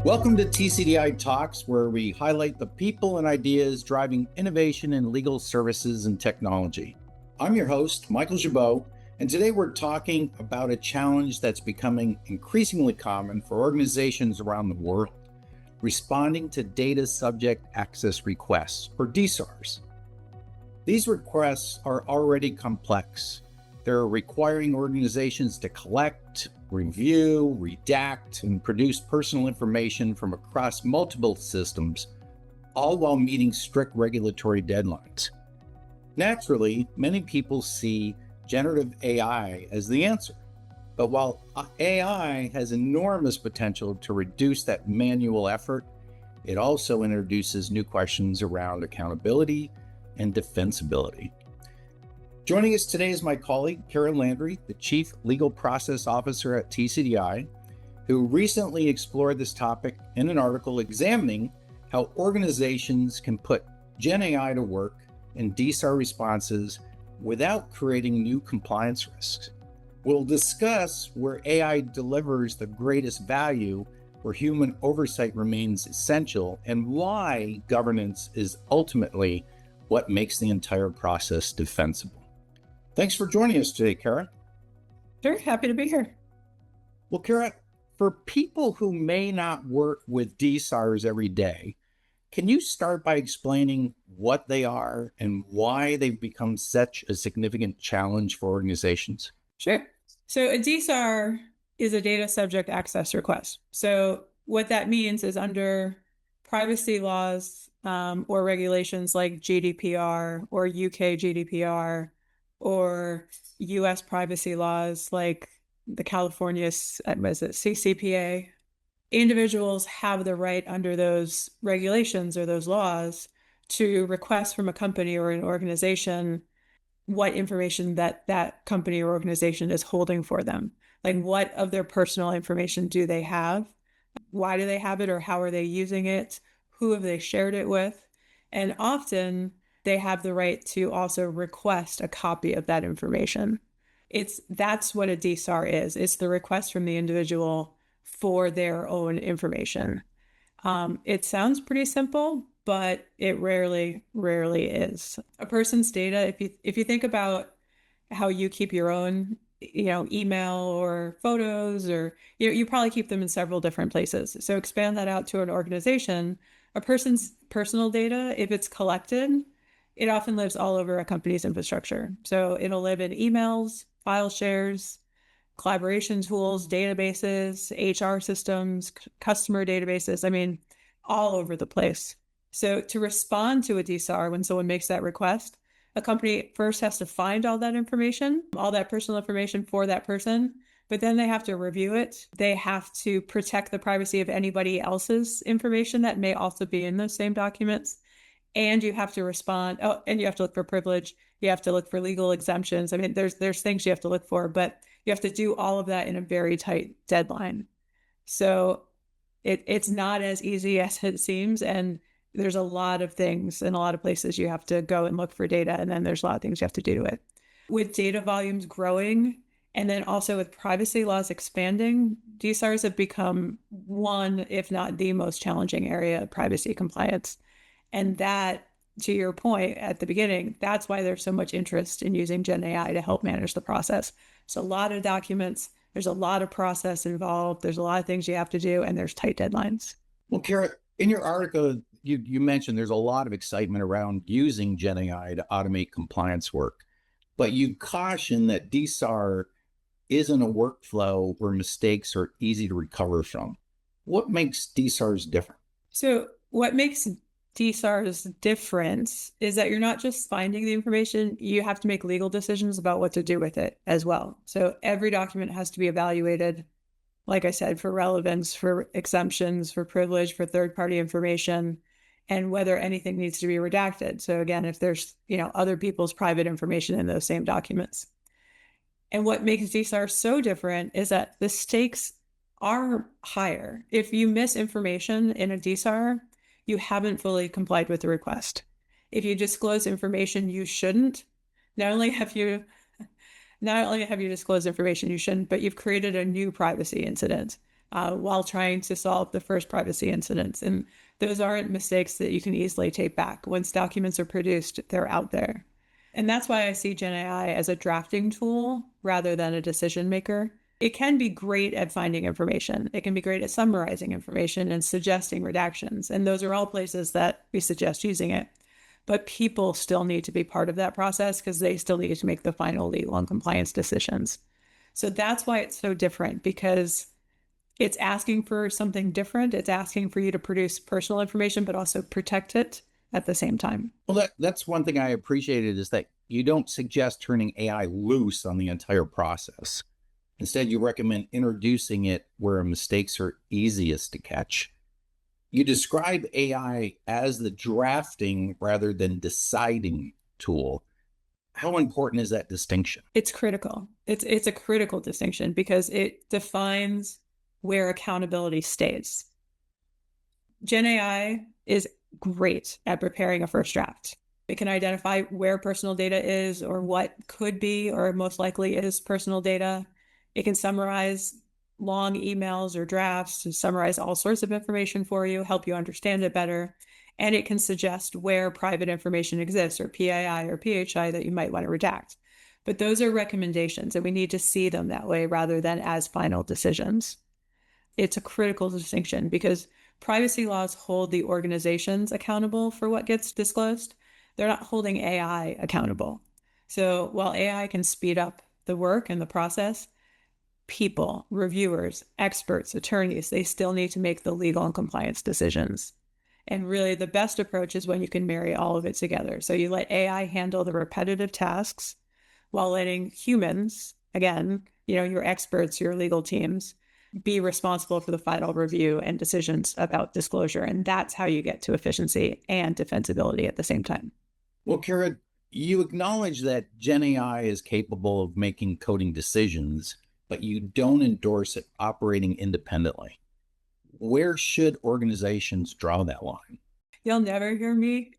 Welcome to TCDI Talks, where we highlight the people and ideas driving innovation in legal services and technology. I'm your host, Michael Gibeault, and today we're talking about a challenge that's becoming increasingly common for organizations around the world: responding to data subject access requests, or DSARs. These requests are already complex. They're requiring organizations to collect, review, redact, and produce personal information from across multiple systems, all while meeting strict regulatory deadlines. Naturally, many people see generative AI as the answer. But while AI has enormous potential to reduce that manual effort, it also introduces new questions around accountability and defensibility. Joining us today is my colleague, Caragh Landry, the Chief Legal Process Officer at TCDI, who recently explored this topic in an article examining how organizations can put GenAI to work in DSAR responses without creating new compliance risks. We'll discuss where AI delivers the greatest value, where human oversight remains essential, and why governance is ultimately what makes the entire process defensible. Thanks for joining us today, Caragh. Sure, happy to be here. Well, Caragh, for people who may not work with DSARs every day, can you start by explaining what they are and why they've become such a significant challenge for organizations? Sure. So a DSAR is a data subject access request. So what that means is under privacy laws or regulations like GDPR or UK GDPR, or US privacy laws like the California, CCPA, individuals have the right under those regulations or those laws to request from a company or an organization what information that company or organization is holding for them. Like, what of their personal information do they have? Why do they have it, or how are they using it? Who have they shared it with? And often they have the right to also request a copy of that information. That's what a DSAR is. It's the request from the individual for their own information. It sounds pretty simple, but it rarely is. A person's data, if you think about how you keep your own, email or photos, or you probably keep them in several different places. So expand that out to an organization. A person's personal data, if it's collected, it often lives all over a company's infrastructure. So it'll live in emails, file shares, collaboration tools, databases, HR systems, customer databases. I mean, all over the place. So to respond to a DSAR, when someone makes that request, a company first has to find all that information, all that personal information for that person, but then they have to review it. They have to protect the privacy of anybody else's information that may also be in those same documents. And you have to respond. Oh, and you have to look for privilege. You have to look for legal exemptions. I mean, there's things you have to look for, but you have to do all of that in a very tight deadline. So it's not as easy as it seems. And there's a lot of things in a lot of places you have to go and look for data. And then there's a lot of things you have to do to it. With data volumes growing, and then also with privacy laws expanding, DSARs have become one, if not the most challenging area of privacy compliance. And that, to your point at the beginning, that's why there's so much interest in using GenAI to help manage the process. It's a lot of documents, there's a lot of process involved, there's a lot of things you have to do, and there's tight deadlines. Well, Caragh, in your article, you mentioned there's a lot of excitement around using GenAI to automate compliance work, but you caution that DSAR isn't a workflow where mistakes are easy to recover from. What makes DSARs different? So what makes DSARs different is that you're not just finding the information, you have to make legal decisions about what to do with it as well. So every document has to be evaluated, like I said, for relevance, for exemptions, for privilege, for third-party information, and whether anything needs to be redacted. So again, if there's, other people's private information in those same documents. And what makes DSAR so different is that the stakes are higher. If you miss information in a DSAR, you haven't fully complied with the request. If you disclose information you shouldn't, not only have you disclosed information you shouldn't, but you've created a new privacy incident. while trying to solve the first privacy incidents. And those aren't mistakes that you can easily take back. Once documents are produced, they're out there. And that's why I see GenAI as a drafting tool rather than a decision maker. It can be great at finding information. It can be great at summarizing information and suggesting redactions. And those are all places that we suggest using it. But people still need to be part of that process because they still need to make the final legal and compliance decisions. So that's why it's so different, because it's asking for something different. It's asking for you to produce personal information, but also protect it at the same time. Well, that's one thing I appreciated, is that you don't suggest turning AI loose on the entire process. Instead, you recommend introducing it where mistakes are easiest to catch. You describe AI as the drafting rather than deciding tool. How important is that distinction? It's critical. It's a critical distinction because it defines where accountability stays. GenAI is great at preparing a first draft. It can identify where personal data is, or what could be or most likely is personal data. It can summarize long emails or drafts to summarize all sorts of information for you, help you understand it better. And it can suggest where private information exists, or PII or PHI, that you might want to redact. But those are recommendations, and we need to see them that way rather than as final decisions. It's a critical distinction because privacy laws hold the organizations accountable for what gets disclosed. They're not holding AI accountable. So while AI can speed up the work and the process, people, reviewers, experts, attorneys, they still need to make the legal and compliance decisions. And really the best approach is when you can marry all of it together. So you let AI handle the repetitive tasks while letting humans, again, your experts, your legal teams, be responsible for the final review and decisions about disclosure. And that's how you get to efficiency and defensibility at the same time. Well, Caragh, you acknowledge that GenAI is capable of making coding decisions, but you don't endorse it operating independently. Where should organizations draw that line? You'll never hear me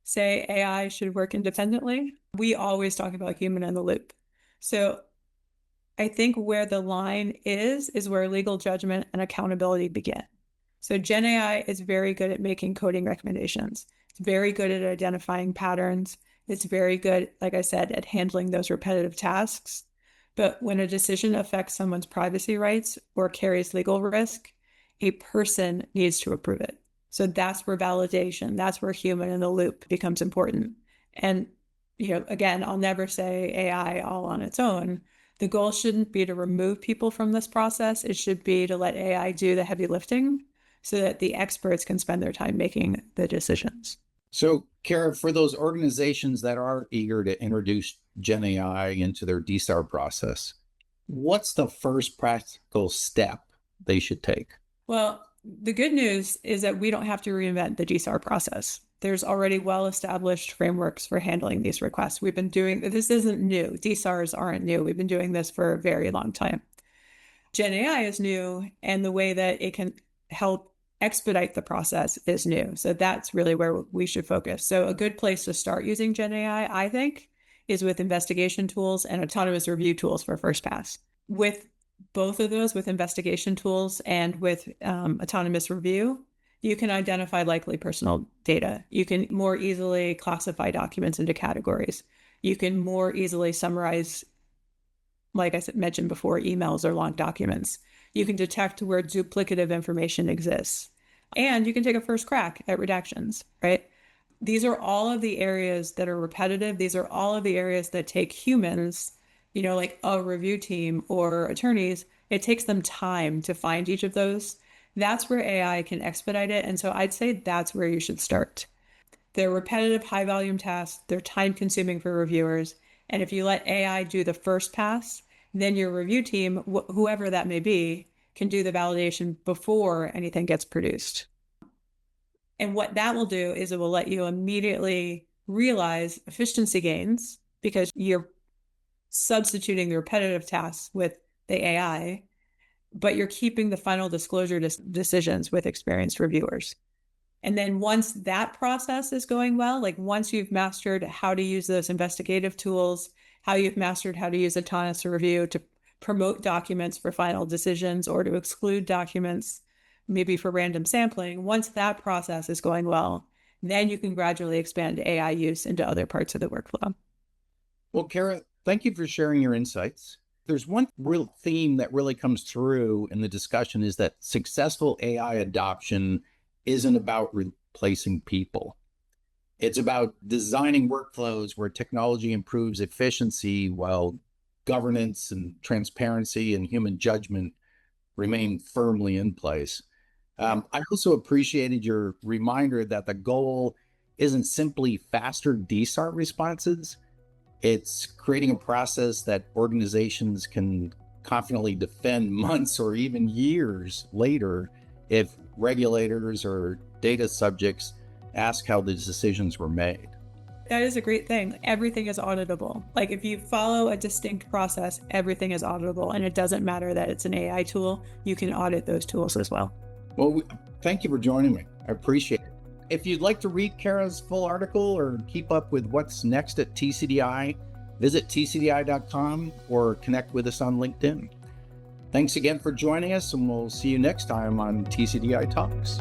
say AI should work independently. We always talk about human in the loop. So I think where the line is where legal judgment and accountability begin. So GenAI is very good at making coding recommendations. It's very good at identifying patterns. It's very good, like I said, at handling those repetitive tasks. But when a decision affects someone's privacy rights or carries legal risk, a person needs to approve it. So that's where validation, that's where human in the loop becomes important. And, again, I'll never say AI all on its own. The goal shouldn't be to remove people from this process. It should be to let AI do the heavy lifting so that the experts can spend their time making the decisions. So, Caragh, for those organizations that are eager to introduce GenAI into their DSAR process, what's the first practical step they should take? Well, the good news is that we don't have to reinvent the DSAR process. There's already well-established frameworks for handling these requests. We've been doing, this isn't new. DSARs aren't new. We've been doing this for a very long time. GenAI is new, and the way that it can help expedite the process is new. So that's really where we should focus. So a good place to start using GenAI, I think, is with investigation tools and autonomous review tools for first pass. With both of those, with investigation tools and with autonomous review, you can identify likely personal data. You can more easily classify documents into categories. You can more easily summarize, like I mentioned before, emails or long documents. You can detect where duplicative information exists. And you can take a first crack at redactions, right? These are all of the areas that are repetitive. These are all of the areas that take humans, like a review team or attorneys. It takes them time to find each of those. That's where AI can expedite it. And so I'd say that's where you should start. They're repetitive, high volume tasks. They're time consuming for reviewers. And if you let AI do the first pass, then your review team, whoever that may be, can do the validation before anything gets produced. And what that will do is it will let you immediately realize efficiency gains because you're substituting the repetitive tasks with the AI, but you're keeping the final disclosure decisions with experienced reviewers. And then once that process is going well, like once you've mastered how to use those investigative tools, how you've mastered how to use autonomous review to promote documents for final decisions or to exclude documents, maybe for random sampling. Once that process is going well, then you can gradually expand AI use into other parts of the workflow. Well, Caragh, thank you for sharing your insights. There's one real theme that really comes through in the discussion is that successful AI adoption isn't about replacing people. It's about designing workflows where technology improves efficiency while governance and transparency and human judgment remain firmly in place. I also appreciated your reminder that the goal isn't simply faster DSAR responses. It's creating a process that organizations can confidently defend months or even years later if regulators or data subjects ask how the decisions were made. That is a great thing. Everything is auditable. Like if you follow a distinct process, everything is auditable, and it doesn't matter that it's an AI tool. You can audit those tools as well. Well, thank you for joining me. I appreciate it. If you'd like to read Caragh's full article or keep up with what's next at TCDI, visit tcdi.com or connect with us on LinkedIn. Thanks again for joining us, and we'll see you next time on TCDI Talks.